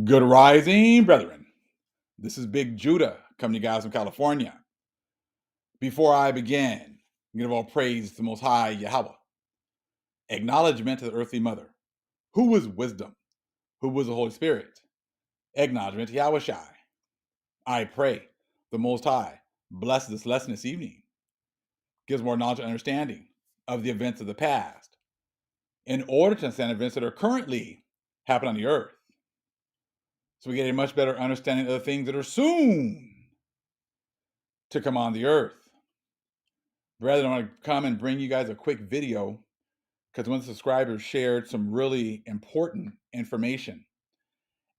Good rising, brethren. This is Big Judah coming to you guys from California. Before I begin, give all praise to the Most High YHWH. Acknowledgement to the earthly mother. Who is wisdom? Who was the Holy Spirit? Acknowledgement to YHWH. I pray the Most High bless this lesson this evening. Gives more knowledge and understanding of the events of the past in order to understand events that are currently happening on the earth. So we get a much better understanding of the things that are soon to come on the earth. Brethren, I want to come and bring you guys a quick video because one of the subscribers shared some really important information.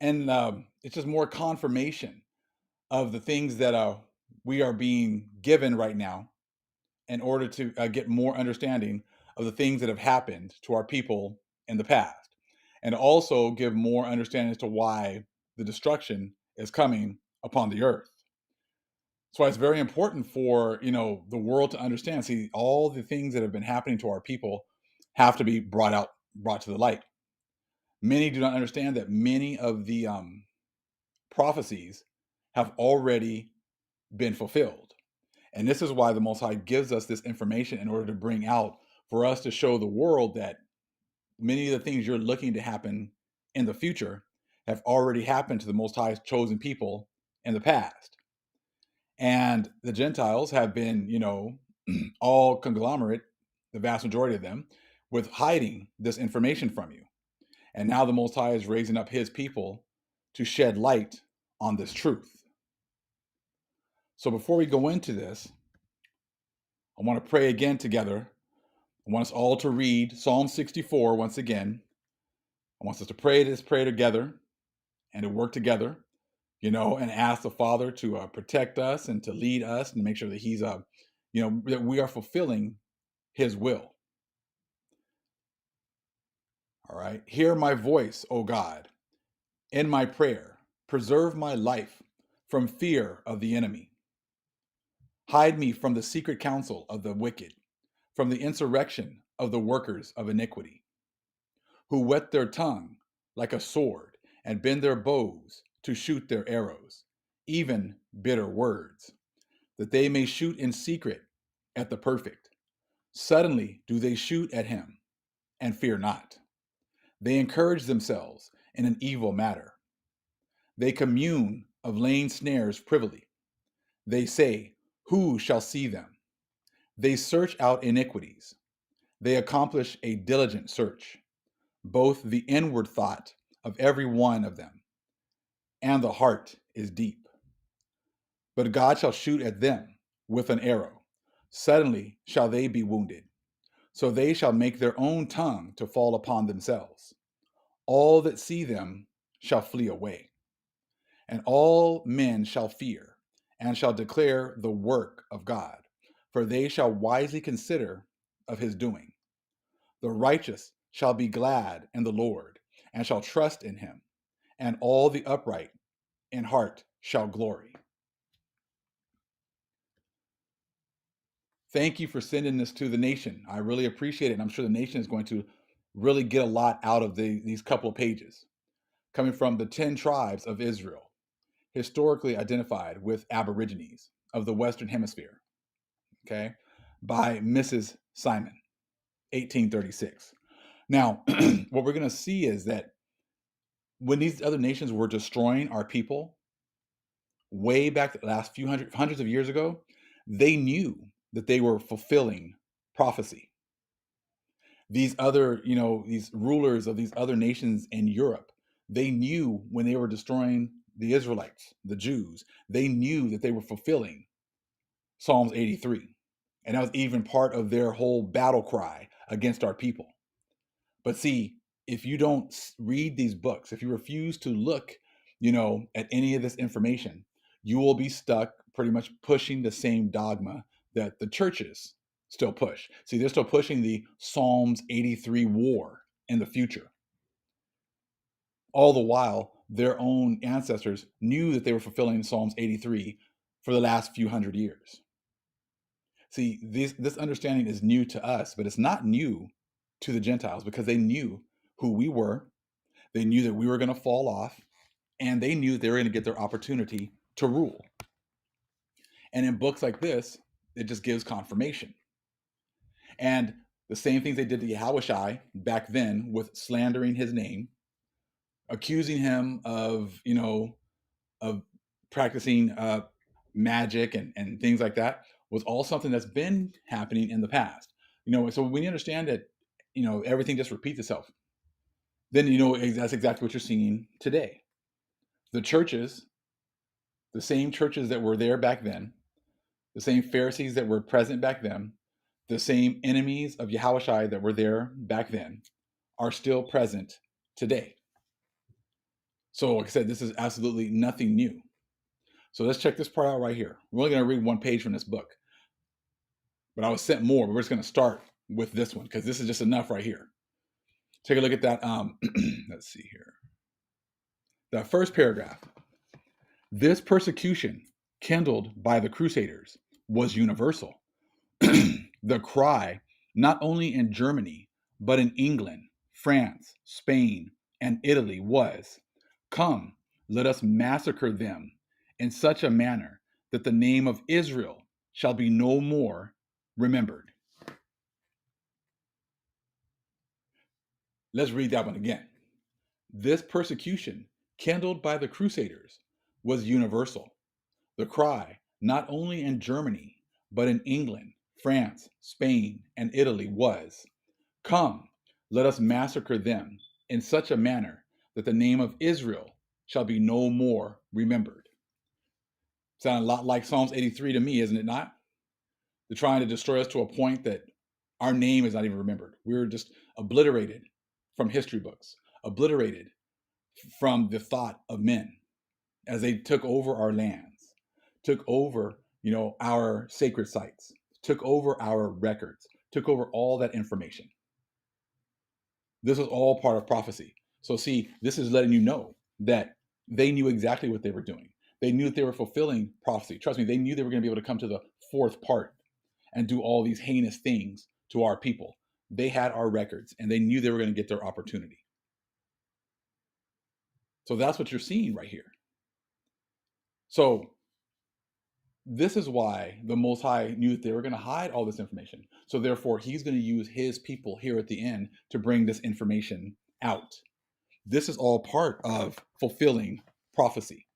And it's just more confirmation of the things that we are being given right now in order to get more understanding of the things that have happened to our people in the past. And also give more understanding as to why the destruction is coming upon the earth. That's why it's very important for the world to understand. See, all the things that have been happening to our people have to be brought to the light. Many do not understand that many of the prophecies have already been fulfilled, and this is why the Most High gives us this information in order to bring out for us to show the world that many of the things you're looking to happen in the future have already happened to the Most High's chosen people in the past. And the Gentiles have been, all conglomerate, the vast majority of them, with hiding this information from you. And now the Most High is raising up his people to shed light on this truth. So before we go into this, I want to pray again together. I want us all to read Psalm 64 once again. I want us to pray this prayer together and to work together, and ask the Father to protect us and to lead us and make sure that he's, that we are fulfilling his will. All right. Hear my voice, O God, in my prayer. Preserve my life from fear of the enemy. Hide me from the secret counsel of the wicked, from the insurrection of the workers of iniquity, who whet their tongue like a sword and bend their bows to shoot their arrows, even bitter words, that they may shoot in secret at the perfect. Suddenly do they shoot at him and fear not. They encourage themselves in an evil matter. They commune of laying snares privily. They say, who shall see them? They search out iniquities. They accomplish a diligent search, both the inward thought of every one of them, and the heart is deep. But God shall shoot at them with an arrow. Suddenly shall they be wounded. So they shall make their own tongue to fall upon themselves. All that see them shall flee away. And all men shall fear, and shall declare the work of God, for they shall wisely consider of his doing. The righteous shall be glad in the Lord, and shall trust in him, and all the upright in heart shall glory. Thank you for sending this to the nation. I really appreciate it, and I'm sure the nation is going to really get a lot out of these couple of pages. Coming from the 10 tribes of Israel, historically identified with Aborigines of the Western Hemisphere, okay, by Mrs. Simon, 1836. Now, what we're going to see is that when these other nations were destroying our people way back the last few hundreds of years ago, they knew that they were fulfilling prophecy. These other, these rulers of these other nations in Europe, they knew when they were destroying the Israelites, the Jews, they knew that they were fulfilling Psalms 83. And that was even part of their whole battle cry against our people. But see, if you don't read these books, if you refuse to look, at any of this information, you will be stuck pretty much pushing the same dogma that the churches still push. See, they're still pushing the Psalms 83 war in the future. All the while, their own ancestors knew that they were fulfilling Psalms 83 for the last few hundred years. See, this understanding is new to us, but it's not new to the Gentiles because they knew who we were. They knew that we were going to fall off. and they knew they were going to get their opportunity to rule. And in books like this, it just gives confirmation. And the same things they did to YHWH back then with slandering his name, accusing him of, of practicing magic and things like that, was all something that's been happening in the past. So when you understand that, everything just repeats itself, then that's exactly what you're seeing today. The churches, the same churches that were there back then, the same Pharisees that were present back then, the same enemies of YHWH that were there back then, are still present today. So, like I said, this is absolutely nothing new. So let's check this part out right here. We're only going to read one page from this book, but I was sent more, but we're just going to start with this one because this is just enough right here. Take a look at that. Let's see here. That first paragraph. This persecution kindled by the Crusaders was universal. The cry, not only in Germany, but in England, France, Spain, and Italy was, "Come, let us massacre them in such a manner that the name of Israel shall be no more remembered." Let's read that one again. This persecution, kindled by the Crusaders, was universal. The cry, not only in Germany, but in England, France, Spain, and Italy was, "Come, let us massacre them in such a manner that the name of Israel shall be no more remembered." Sound a lot like Psalms 83 to me, isn't it not? They're trying to destroy us to a point that our name is not even remembered. We're just obliterated from history books, obliterated from the thought of men as they took over our lands, took over, our sacred sites, took over our records, took over all that information. This was all part of prophecy. So see, this is letting you know that they knew exactly what they were doing. They knew that they were fulfilling prophecy. Trust me, they knew they were going to be able to come to the fourth part and do all these heinous things to our people. They had our records and they knew they were going to get their opportunity. So that's what you're seeing right here. So this is why the Most High knew that they were going to hide all this information. So therefore, he's going to use his people here at the end to bring this information out. This is all part of fulfilling prophecy.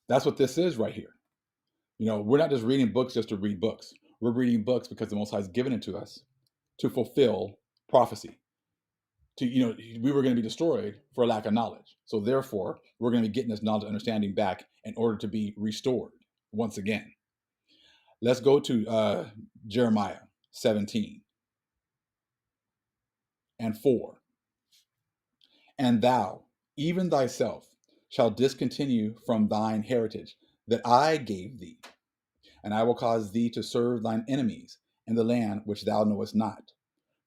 That's what this is right here. We're not just reading books just to read books. We're reading books because the Most High has given it to us to fulfill prophecy. We were going to be destroyed for lack of knowledge. So therefore, we're going to be getting this knowledge and understanding back in order to be restored once again. Let's go to Jeremiah 17 and 4. "And thou, even thyself, shall discontinue from thine heritage that I gave thee, and I will cause thee to serve thine enemies in the land which thou knowest not.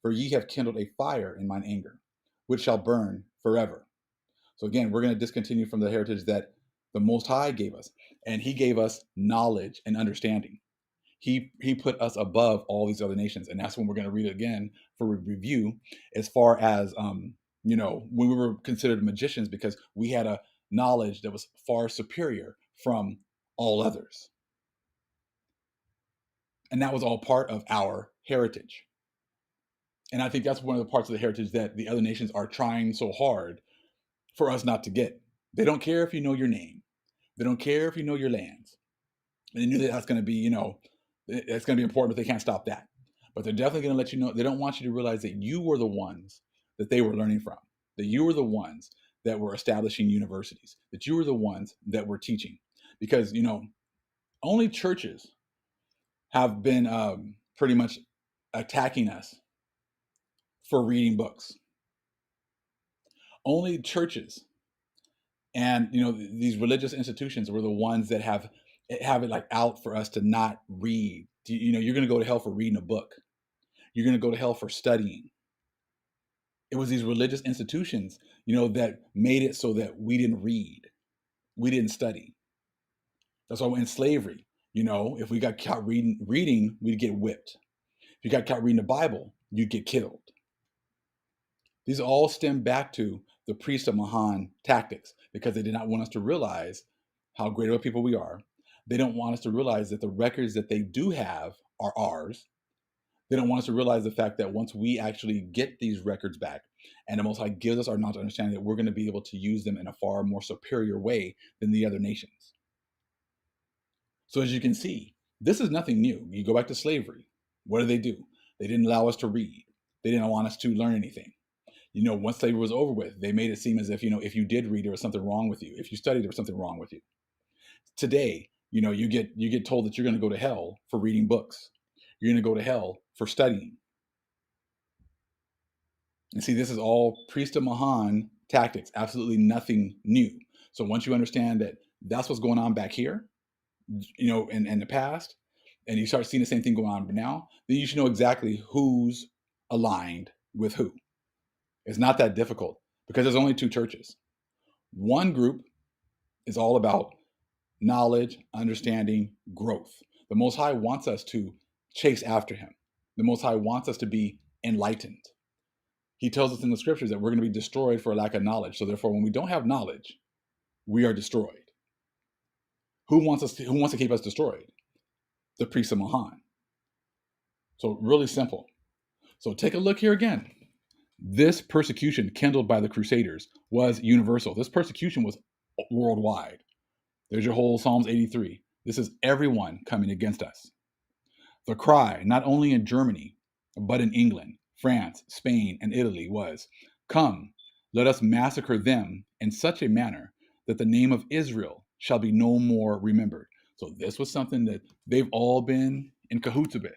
For ye have kindled a fire in mine anger, which shall burn forever." So again, we're going to discontinue from the heritage that the Most High gave us. And he gave us knowledge and understanding. He put us above all these other nations. And that's when we're going to read it again for review, as far as, when we were considered magicians, because we had a knowledge that was far superior from all others. And that was all part of our heritage. And I think that's one of the parts of the heritage that the other nations are trying so hard for us not to get. They don't care if you know your name. They don't care if you know your lands. And they knew that that's going to be, that's going to be important, but they can't stop that. But they're definitely going to let you know. They don't want you to realize that you were the ones that they were learning from, that you were the ones that were establishing universities, that you were the ones that were teaching. Because, only churches have been pretty much attacking us for reading books. Only churches and these religious institutions were the ones that have it like out for us to not read. You're going to go to hell for reading a book. You're going to go to hell for studying. It was these religious institutions, that made it so that we didn't read, we didn't study. That's why in slavery, if we got caught reading, we'd get whipped. If you got caught reading the Bible, you'd get killed. These all stem back to the priest of Mahan tactics, because they did not want us to realize how great of a people we are. They don't want us to realize that the records that they do have are ours. They don't want us to realize the fact that once we actually get these records back and the Most High gives us our knowledge understanding, that we're going to be able to use them in a far more superior way than the other nations. So as you can see, this is nothing new. You go back to slavery. What do? They didn't allow us to read. They didn't want us to learn anything. Once slavery was over with, they made it seem as if, if you did read, there was something wrong with you. If you studied, there was something wrong with you. Today, you get told that you're going to go to hell for reading books. You're going to go to hell for studying. And see, this is all priest of Mahan tactics, absolutely nothing new. So once you understand that that's what's going on back here, in the past, and you start seeing the same thing going on now, then you should know exactly who's aligned with who. It's not that difficult because there's only two churches. One group is all about knowledge, understanding, growth. The Most High wants us to chase after him. The Most High wants us to be enlightened. He tells us in the scriptures that we're going to be destroyed for lack of knowledge. So therefore, when we don't have knowledge, we are destroyed. Who wants to keep us destroyed? The priests of Mahan. So really simple. So take a look here again. This persecution kindled by the Crusaders was universal. This persecution was worldwide. There's your whole Psalms 83. This is everyone coming against us. The cry, not only in Germany, but in England, France, Spain, and Italy was, "Come, let us massacre them in such a manner that the name of Israel shall be no more remembered." So this was something that they've all been in cahoots with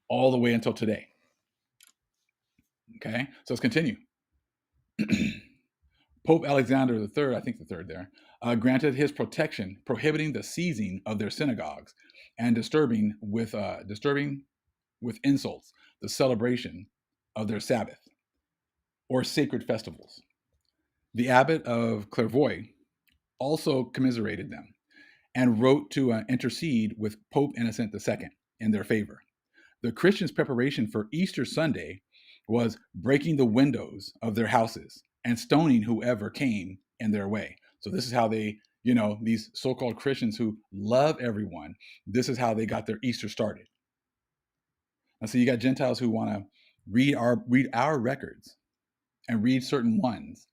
all the way until today. Okay, so let's continue. Pope Alexander III, I think the third there, granted his protection, prohibiting the seizing of their synagogues and disturbing with insults the celebration of their Sabbath or sacred festivals. The abbot of Clairvaux also commiserated them and wrote to intercede with Pope Innocent II in their favor. The Christians' preparation for Easter Sunday was breaking the windows of their houses and stoning whoever came in their way. So this is how they, these so-called Christians who love everyone, this is how they got their Easter started. And so you got Gentiles who want to read our records and read certain ones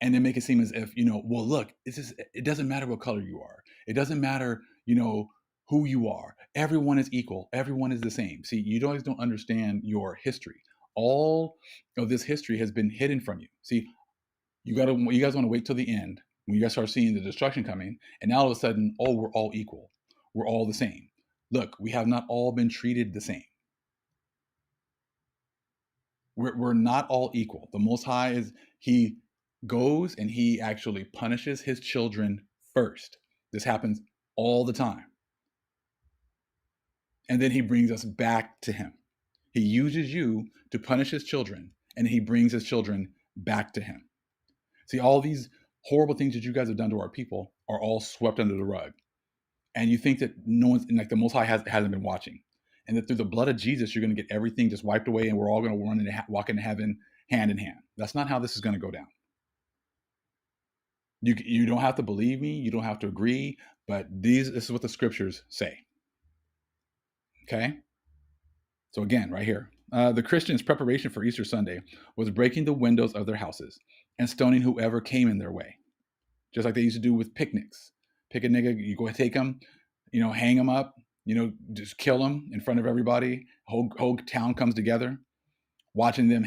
and then make it seem as if, well, look, it doesn't matter what color you are. It doesn't matter, who you are. Everyone is equal. Everyone is the same. See, you guys don't understand your history. All of this history has been hidden from you. See, you guys want to wait till the end when you guys start seeing the destruction coming, and now all of a sudden, oh, we're all equal. We're all the same. Look, we have not all been treated the same. We're not all equal. The Most High he goes and he actually punishes his children first. This happens all the time. And then he brings us back to him. He uses you to punish his children, and he brings his children back to him. See, all these horrible things that you guys have done to our people are all swept under the rug. And you think that no one's, like the Most High hasn't been watching. And that through the blood of Jesus, you're going to get everything just wiped away and we're all going to run and walk into heaven hand in hand. That's not how this is going to go down. You don't have to believe me. You don't have to agree. But this is what the scriptures say. Okay? So again, right here. The Christians' preparation for Easter Sunday was breaking the windows of their houses and stoning whoever came in their way. Just like they used to do with picnics. Pick a nigga, you go take him, hang him up, just kill him in front of everybody. Whole town comes together, watching them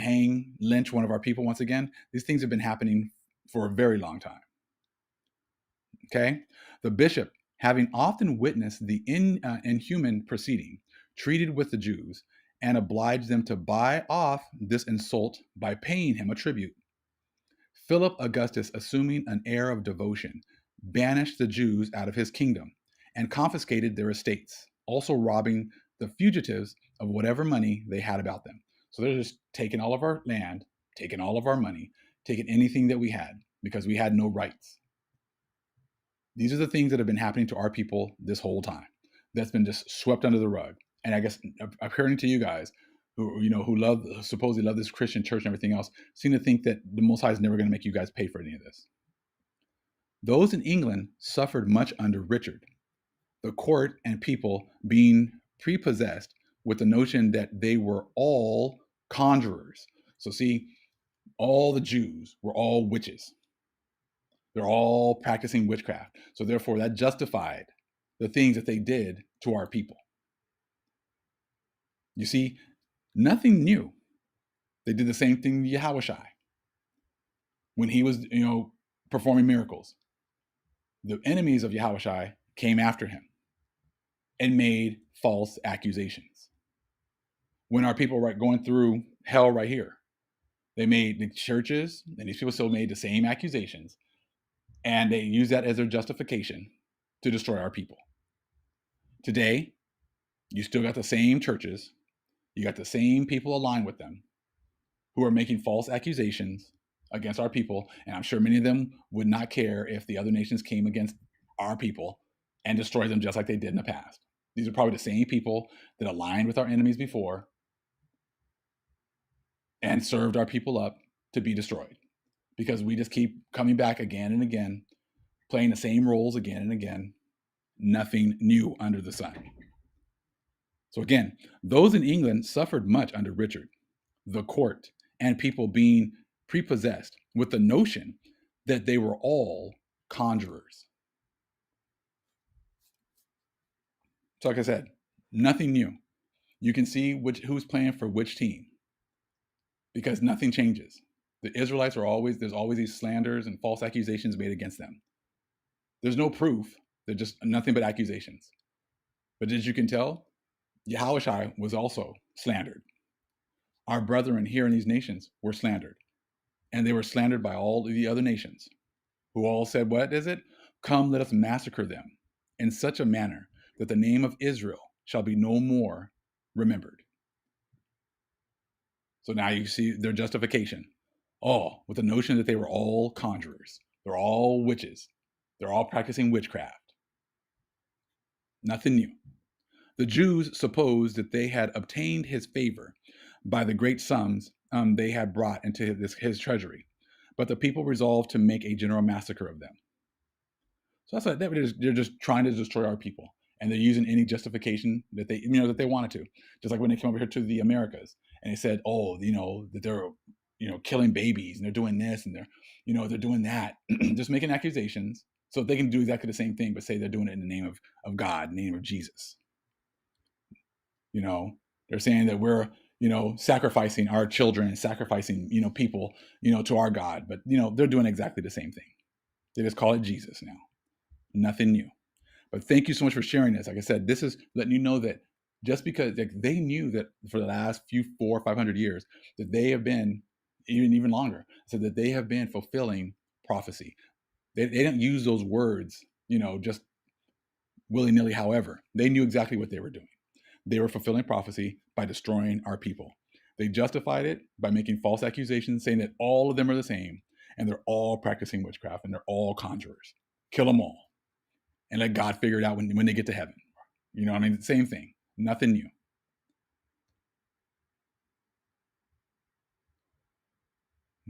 lynch one of our people once again. These things have been happening for a very long time. Okay? The bishop, having often witnessed the inhuman proceeding, treated with the Jews and obliged them to buy off this insult by paying him a tribute. Philip Augustus, assuming an air of devotion, banished the Jews out of his kingdom and confiscated their estates, also robbing the fugitives of whatever money they had about them. So they're just taking all of our land, taking all of our money, taking anything that we had because we had no rights. These are the things that have been happening to our people this whole time. That's been just swept under the rug. And I guess, according to you guys, who supposedly love this Christian church and everything else, seem to think that the Most High is never going to make you guys pay for any of this. Those in England suffered much under Richard, the court and people being prepossessed with the notion that they were all conjurers. So see, all the Jews were all witches. They're all practicing witchcraft. So therefore, that justified the things that they did to our people. You see, nothing new. They did the same thing to YHWH when he was, performing miracles. The enemies of YHWH came after him and made false accusations. When our people were going through hell right here, they made the churches and these people still made the same accusations, and they used that as their justification to destroy our people. Today, you still got the same churches, you got the same people aligned with them who are making false accusations against our people, and I'm sure many of them would not care if the other nations came against our people and destroyed them just like they did in the past. These are probably the same people that aligned with our enemies before and served our people up to be destroyed, because we just keep coming back again and again, playing the same roles again and again. Nothing new under the sun. So again, those in England suffered much under Richard, the court and people being prepossessed with the notion that they were all conjurers. So like I said, nothing new. You can see who's playing for which team, because nothing changes. The Israelites there's always these slanders and false accusations made against them. There's no proof. They're just nothing but accusations. But as you can tell, YHWH was also slandered. Our brethren here in these nations were slandered. And they were slandered by all the other nations, who all said, what is it? Come, let us massacre them in such a manner that the name of Israel shall be no more remembered. So now you see their justification. All with the notion that they were all conjurers. They're all witches. They're all practicing witchcraft. Nothing new. The Jews supposed that they had obtained his favor by the great sums they had brought into his treasury, but the people resolved to make a general massacre of them. So that's like they're just trying to destroy our people, and they're using any justification that they wanted to. Just like when they came over here to the Americas, and they said, that they're killing babies and they're doing this and they're doing that, just making accusations so they can do exactly the same thing, but say they're doing it in the name of God, in the name of Jesus. They're saying that we're sacrificing our children and sacrificing people to our God, but they're doing exactly the same thing. They just call it Jesus now. Nothing new. But thank you so much for sharing this. Like I said, this is letting you know that just because they knew that for the last 400 or 500 years that they have been even longer, so that they have been fulfilling prophecy. They didn't use those words just willy-nilly. However, they knew exactly what they were doing. They were fulfilling prophecy by destroying our people. They justified it by making false accusations, saying that all of them are the same, and they're all practicing witchcraft, and they're all conjurers. Kill them all, and let God figure it out when they get to heaven. Same thing. Nothing new.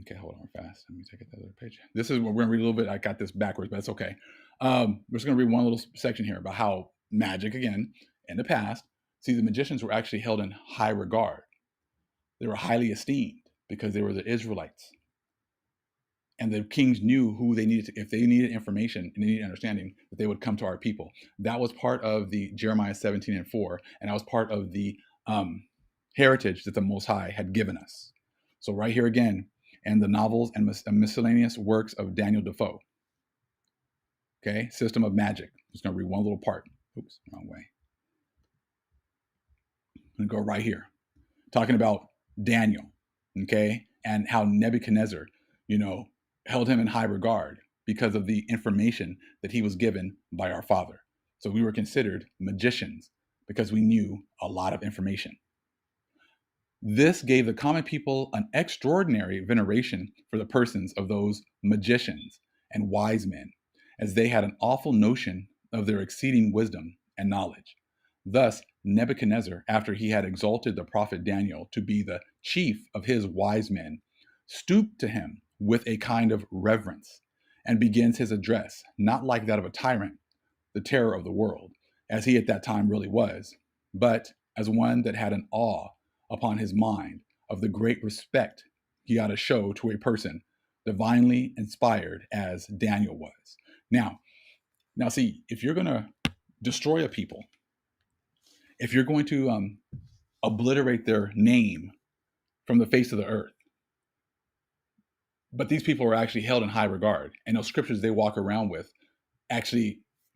Okay, hold on fast. Let me take it to the other page. This is what we're going to read a little bit. I got this backwards, but that's okay. We're just going to read one little section here about how magic, again, in the past, see, the magicians were actually held in high regard. They were highly esteemed because they were the Israelites. And the kings knew who they needed if they needed information and they needed understanding, that they would come to our people. That was part of the Jeremiah 17:4, and that was part of the heritage that the Most High had given us. So right here again, and the novels and miscellaneous works of Daniel Defoe. Okay, System of Magic. I'm just going to read one little part. Oops, wrong way. I'm going to go right here. Talking about Daniel, okay, and how Nebuchadnezzar, held him in high regard because of the information that he was given by our Father. So we were considered magicians because we knew a lot of information. This gave the common people an extraordinary veneration for the persons of those magicians and wise men, as they had an awful notion of their exceeding wisdom and knowledge. Thus, Nebuchadnezzar, after he had exalted the prophet Daniel to be the chief of his wise men, stooped to him with a kind of reverence and begins his address, not like that of a tyrant, the terror of the world, as he at that time really was, but as one that had an awe upon his mind of the great respect he ought to show to a person divinely inspired as Daniel was. Now, see, if you're going to destroy a people, if you're going to obliterate their name from the face of the earth, but these people are actually held in high regard, and those scriptures they walk around with actually